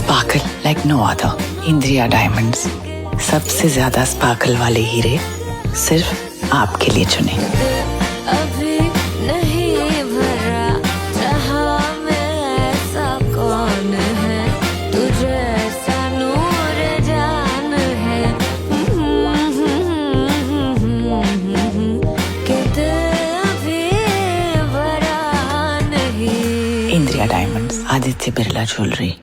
Sparkle like no other. Indriya diamonds, सबसे ज्यादा sparkle वाले हीरे सिर्फ आपके लिए चुने। अभी नहीं भरा जहां में ऐसा कौन है, तुझे ऐसा नूर जान है कि दिल अभी भरा नहीं। इंद्रिया डायमंड्स, आदित्य बिरला ज्वेलरी।